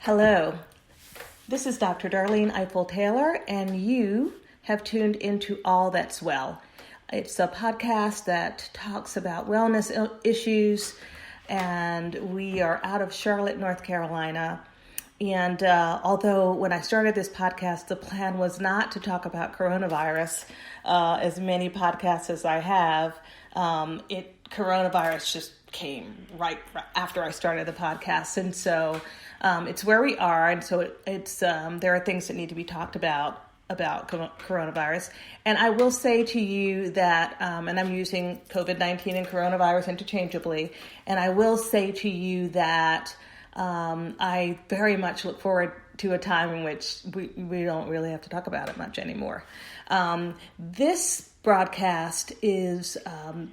Hello, this is Dr. Darlene Ifill-Taylor, and you have tuned into AllThat's Well. It's a podcast that talks about wellness issues, and we are out of Charlotte, North Carolina. And although when I started this podcast, the plan was not to talk about coronavirus, as many podcasts as I have, coronavirus just came right after I started the podcast. And so it's where we are. And so it's there are things that need to be talked about coronavirus. And I will say to you that, and I'm using COVID-19 and coronavirus interchangeably, and I will say to you that I very much look forward to a time in which we don't really have to talk about it much anymore. This broadcast is a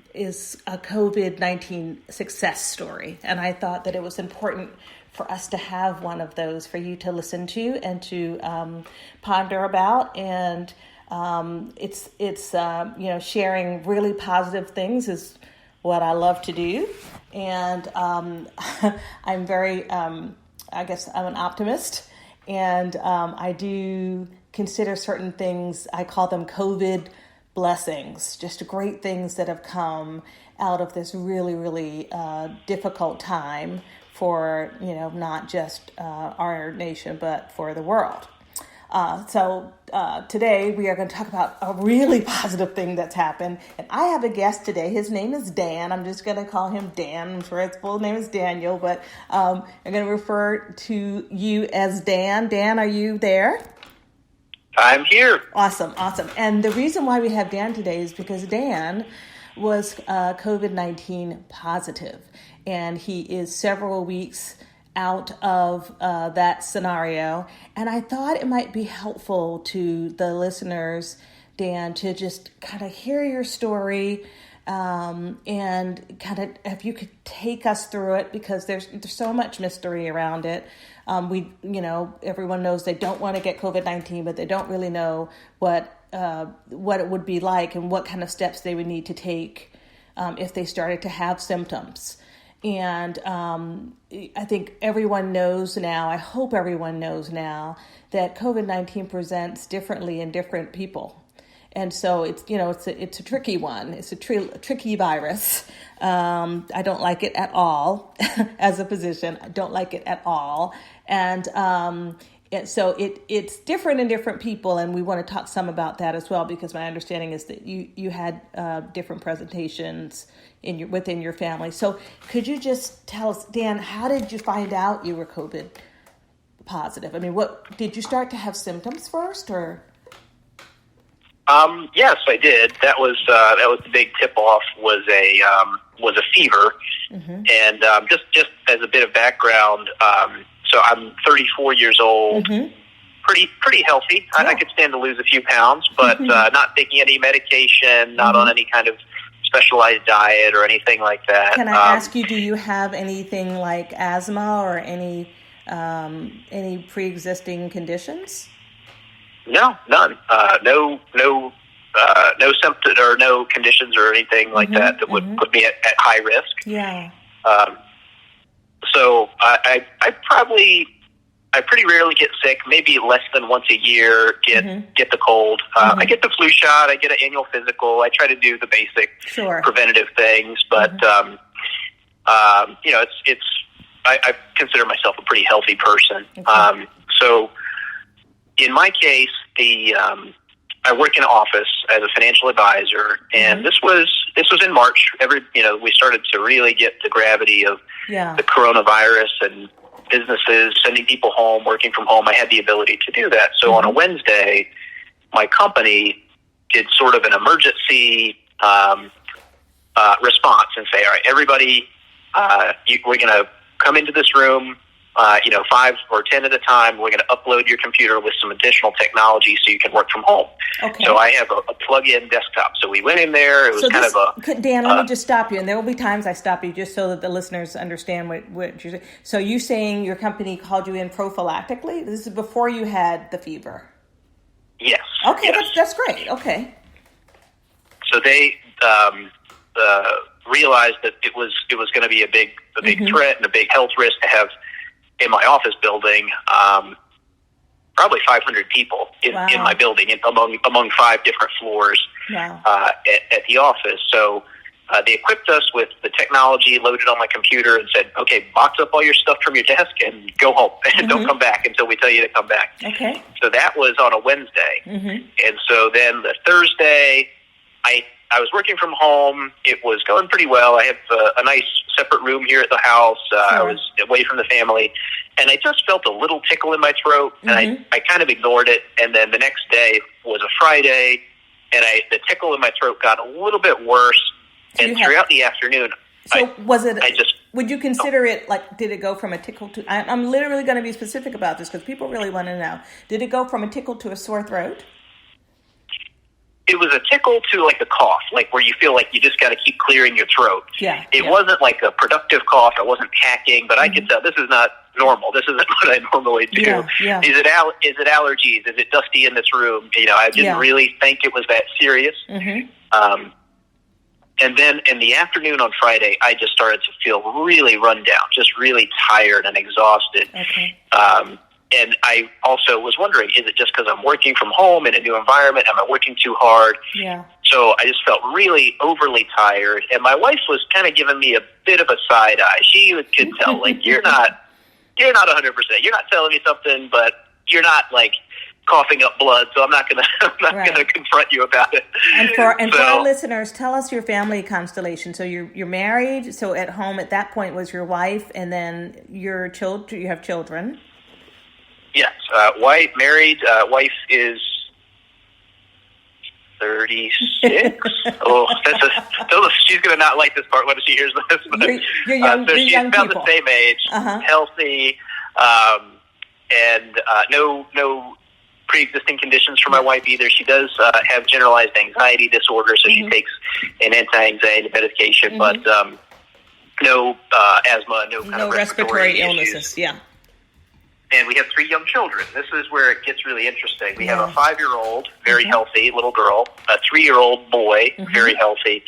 COVID-19 success story, and I thought that it was important for us to have one of those for you to listen to and to ponder about. And it's sharing really positive things is what I love to do. And I'm very, I guess I'm an optimist, and I do consider certain things, I call them COVID blessings, just great things that have come out of this really, really difficult time for, not just our nation, but for the world. So today we are going to talk about a really positive thing that's happened. And I have a guest today. His name is Dan. I'm just going to call him Dan. I'm sure his full name is Daniel, but I'm going to refer to you as Dan. Dan, are you there? I'm here. Awesome. And the reason why we have Dan today is because Dan was COVID-19 positive, and he is several weeks out of that scenario. And I thought it might be helpful to the listeners, Dan, to just kind of hear your story and kind of if you could take us through it, because there's so much mystery around it. Everyone knows they don't want to get COVID-19, but they don't really know what it would be like and what kind of steps they would need to take if they started to have symptoms. And I think everyone knows now, I hope everyone knows now, that COVID-19 presents differently in different people. And so it's a tricky one. It's a tricky virus. I don't like it at all. As a physician, I don't like it at all. And so it's different in different people, and we want to talk some about that as well, because my understanding is that you had different presentations within your family. So could you just tell us, Dan, how did you find out you were COVID positive? I mean, what did you start to have symptoms first, or? Yes, I did. That was the big tip off was a fever, mm-hmm. And just as a bit of background. So I'm 34 years old, mm-hmm. pretty healthy. Yeah. I could stand to lose a few pounds, but mm-hmm. Not taking any medication, not mm-hmm. on any kind of specialized diet or anything like that. Can I ask you, do you have anything like asthma or any pre-existing conditions? No, none. No symptoms or no conditions or anything like mm-hmm. that would mm-hmm. put me at high risk. Yeah. So I pretty rarely get sick. Maybe less than once a year get the cold. Mm-hmm. I get the flu shot. I get an annual physical. I try to do the basic preventative things, but mm-hmm. I consider myself a pretty healthy person. Okay. So in my case, I work in an office as a financial advisor, and mm-hmm. this was in March. We started to really get the gravity of the coronavirus and businesses sending people home, working from home. I had the ability to do that. So mm-hmm. on a Wednesday, my company did sort of an emergency response and say, all right, everybody, we're going to come into this room, 5 or 10 at a time. We're going to upload your computer with some additional technology so you can work from home. Okay. So I have a plug-in desktop. So we went in there. It was Dan, let me just stop you. And there will be times I stop you just so that the listeners understand what you're saying. So you saying your company called you in prophylactically? This is before you had the fever? Yes. Okay, yes. That's great. Okay. So they realized that it was going to be a big mm-hmm. threat and a big health risk to have in my office building, probably 500 people in my building, among 5 different floors at the office. So they equipped us with the technology, loaded on my computer, and said, okay, box up all your stuff from your desk and go home. And don't come back until we tell you to come back. Okay. So that was on a Wednesday. And so then the Thursday, I was working from home. It was going pretty well. I have a nice separate room here at the house. I was away from the family. And I just felt a little tickle in my throat, and I kind of ignored it. And then the next day was a Friday, and the tickle in my throat got a little bit worse. So and throughout the afternoon, would you consider it, like, did it go from a tickle to, I'm literally going to be specific about this because people really want to know. Did it go from a tickle to a sore throat? It was a tickle to like a cough, like where you feel like you just got to keep clearing your throat. It wasn't like a productive cough. I wasn't hacking, but I could tell this is not normal. This isn't what I normally do. Is it allergies? Is it dusty in this room? I didn't really think it was that serious. And then in the afternoon on Friday, I just started to feel really run down, just really tired and exhausted. And I also was wondering, is it just because I'm working from home in a new environment? Am I working too hard? So I just felt really overly tired. And my wife was kind of giving me a bit of a side eye. She could tell, like, you're not 100%. You're not telling me something, but you're not like coughing up blood. So I'm not gonna confront you about it. And for our listeners, tell us your family constellation. So you're married. So at home at that point was your wife, and then your children. You have children. Yes, wife married. Wife is 36. She's going to not like this part when she hears this. But, you're young, so you're she's young about people. the same age, healthy, and no pre-existing conditions for my wife either. She does have generalized anxiety disorder, so she takes an anti-anxiety medication, but no asthma, no kind of respiratory illnesses. And we have 3 young children. This is where it gets really interesting. We have a 5-year-old, very healthy little girl, a 3-year-old boy, very healthy,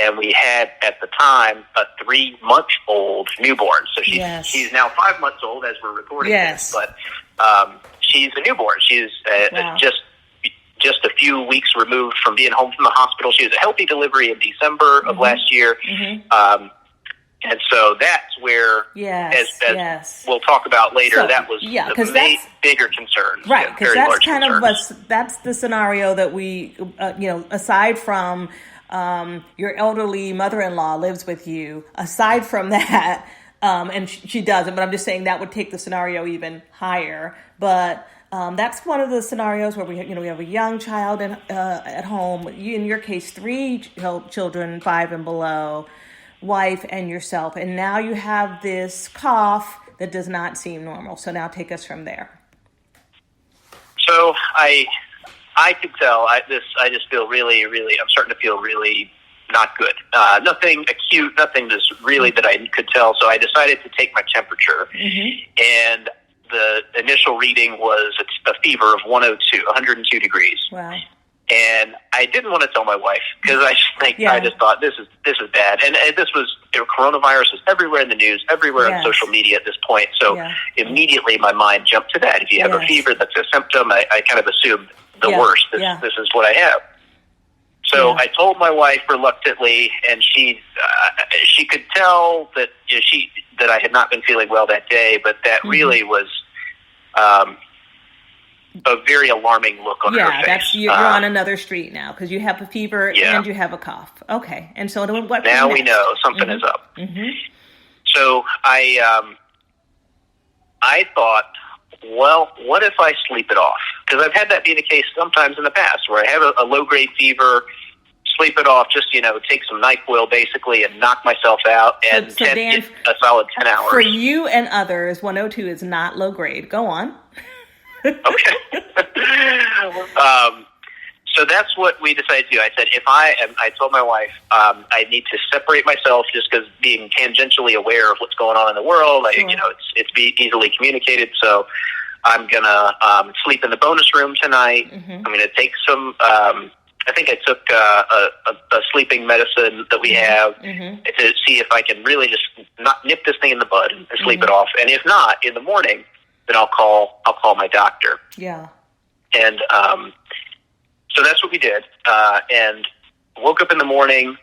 and we had, at the time, a 3-month-old newborn. So she's now 5 months old as we're recording this, but she's a newborn. She's just a few weeks removed from being home from the hospital. She was a healthy delivery in December of last year. And so that's where, as we'll talk about later, that was the bigger concern. Right, because that's kind of that's the scenario that we, aside from your elderly mother-in-law lives with you, aside from that, and she doesn't, but I'm just saying that would take the scenario even higher. But that's one of the scenarios where we have a young child at home. In your case, 3 children, 5 and below, wife and yourself, and now you have this cough that does not seem normal. So now take us from there. So I could tell I just feel really, I'm starting to feel really not good. Nothing acute, nothing just really that I could tell. So I decided to take my temperature, and the initial reading was a fever of 102 degrees. Wow. And I didn't want to tell my wife because I just thought this is bad. And this was coronavirus is everywhere in the news, everywhere on social media at this point. So immediately my mind jumped to that. If you have a fever, that's a symptom. I kind of assumed the worst. This is what I have. So I told my wife reluctantly, and she could tell that that I had not been feeling well that day, but that really was a very alarming look on her face. You're on another street now because you have a fever and you have a cough. Okay, and so what? Now we know something is up. So I thought, well, what if I sleep it off? Because I've had that be the case sometimes in the past, where I have a low-grade fever, sleep it off, just take some NyQuil basically and knock myself out, and Dan, a solid 10 hours. For you and others, 102 is not low-grade. Go on. Okay. So that's what we decided to do. I said, I told my wife, I need to separate myself just because being tangentially aware of what's going on in the world, it's easily communicated. So I'm going to sleep in the bonus room tonight. I'm going to take some I think I took a sleeping medicine that we have to see if I can really just not nip this thing in the bud and sleep it off. And if not, in the morning, then I'll call my doctor. Yeah. And so that's what we did. And woke up in the morning,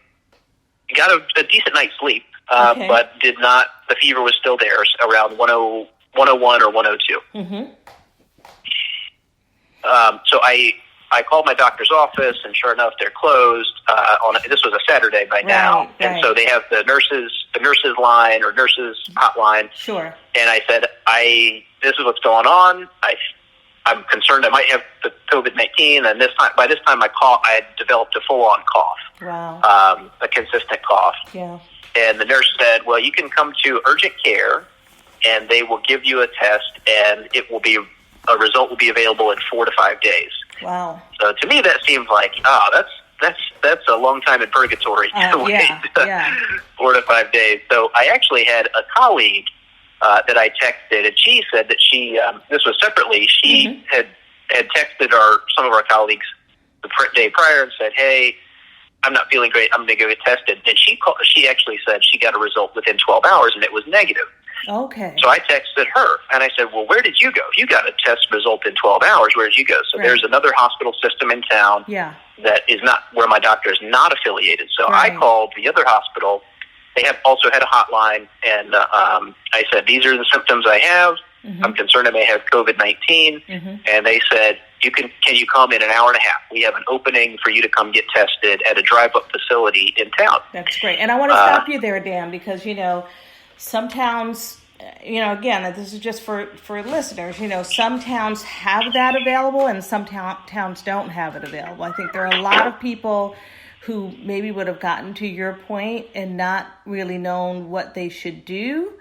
got a decent night's sleep, but did not. The fever was still there, around 101 or 102. So I called my doctor's office, and sure enough, they're closed. This was a Saturday by now, and so they have the nurses line or nurses hotline. Sure. And I said, this is what's going on. I'm concerned I might have the COVID-19, and by this time I had developed a full-on cough. Wow. A consistent cough. Yeah. And the nurse said, well, you can come to urgent care, and they will give you a test, and a result will be available in 4 to 5 days. Wow. So to me, that seems like, that's a long time in purgatory to wait 4 to 5 days. So I actually had a colleague that I texted, and she said that this was separately, she had texted some of our colleagues the day prior and said, hey, I'm not feeling great, I'm going to go get tested. And she actually said she got a result within 12 hours, and it was negative. Okay. So I texted her, and I said, well, where did you go? If you got a test result in 12 hours, where did you go? So there's another hospital system in town that is not where my doctor is not affiliated. So I called the other hospital. They also had a hotline, and I said, these are the symptoms I have. I'm concerned I may have COVID-19. And they said, can you come in an hour and a half? We have an opening for you to come get tested at a drive-up facility in town. That's great. And I want to stop you there, Dan, because, some towns, again, this is just for listeners, some towns have that available and some towns don't have it available. I think there are a lot of people who maybe would have gotten to your point and not really known what they should do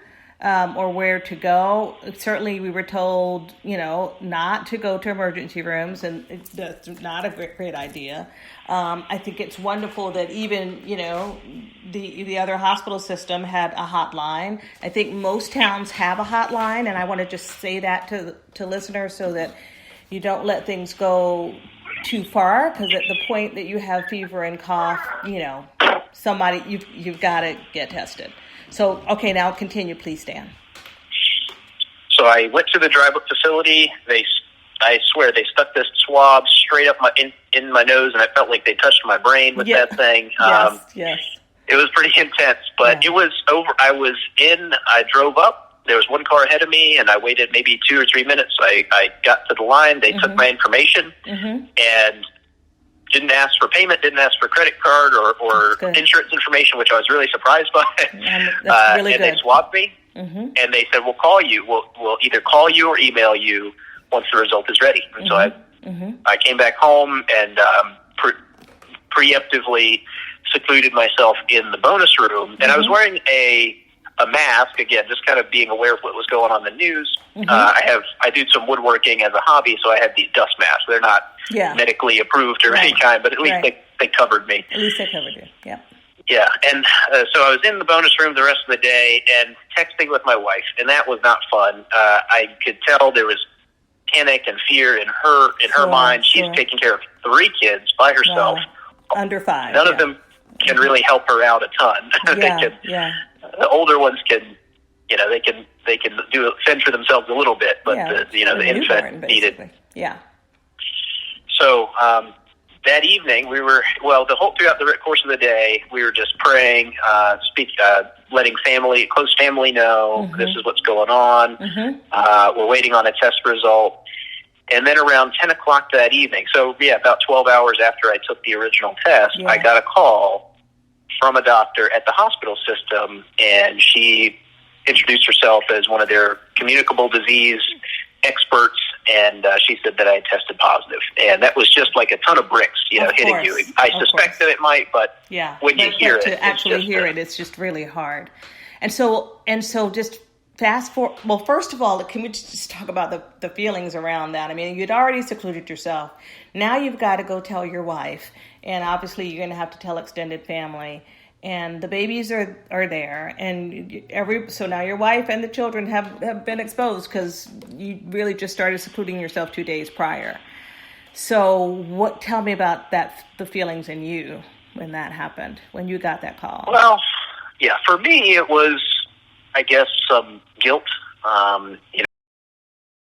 or where to go. Certainly we were told, not to go to emergency rooms, and that's not a great idea. I think it's wonderful that even, the other hospital system had a hotline. I think most towns have a hotline, and I want to just say that to listeners so that you don't let things go too far, because at the point that you have fever and cough, you've got to get tested. So, okay, now continue, please, Dan. So I went to the drive-up facility. I swear, they stuck this swab straight up in my nose, and I felt like they touched my brain with that thing. Yes. It was pretty intense, but it was over. I drove up. There was one car ahead of me, and I waited maybe 2 or 3 minutes. I got to the line. They took my information and didn't ask for payment, didn't ask for credit card or insurance information, which I was really surprised by. That's really and good. They swabbed me, and they said, we'll call you. We'll either call you or email you once the result is ready. And so I came back home and preemptively secluded myself in the bonus room. And I was wearing a mask, again, just kind of being aware of what was going on in the news. I do some woodworking as a hobby, so I had these dust masks. They're not medically approved or any kind, but at least they covered me. At least they covered you, yeah. Yeah, and so I was in the bonus room the rest of the day and texting with my wife, and that was not fun. I could tell there was panic and fear in her mind. She's taking care of 3 kids by herself. Wow. Under 5. None of them can really help her out a ton. The older ones can, they can fend for themselves a little bit, but the infant needed. Yeah. So that evening throughout the course of the day, we were just praying, letting close family know this is what's going on. We're waiting on a test result. And then around 10 o'clock that evening, about 12 hours after I took the original test, I got a call from a doctor at the hospital system, and she introduced herself as one of their communicable disease experts, and she said that I had tested positive. And that was just like a ton of bricks, hitting you. I suspect that it might, but when you hear it, to actually hear it, it's just really hard. And so just fast forward. Well, first of all, can we just talk about the feelings around that? I mean, you'd already secluded yourself. Now you've got to go tell your wife, and obviously you're going to have to tell extended family. And the babies are there, and so now your wife and the children have been exposed because you really just started secluding yourself 2 days prior. So tell me about the feelings in you when that happened, when you got that call. Well, yeah, for me, it was, I guess, some guilt.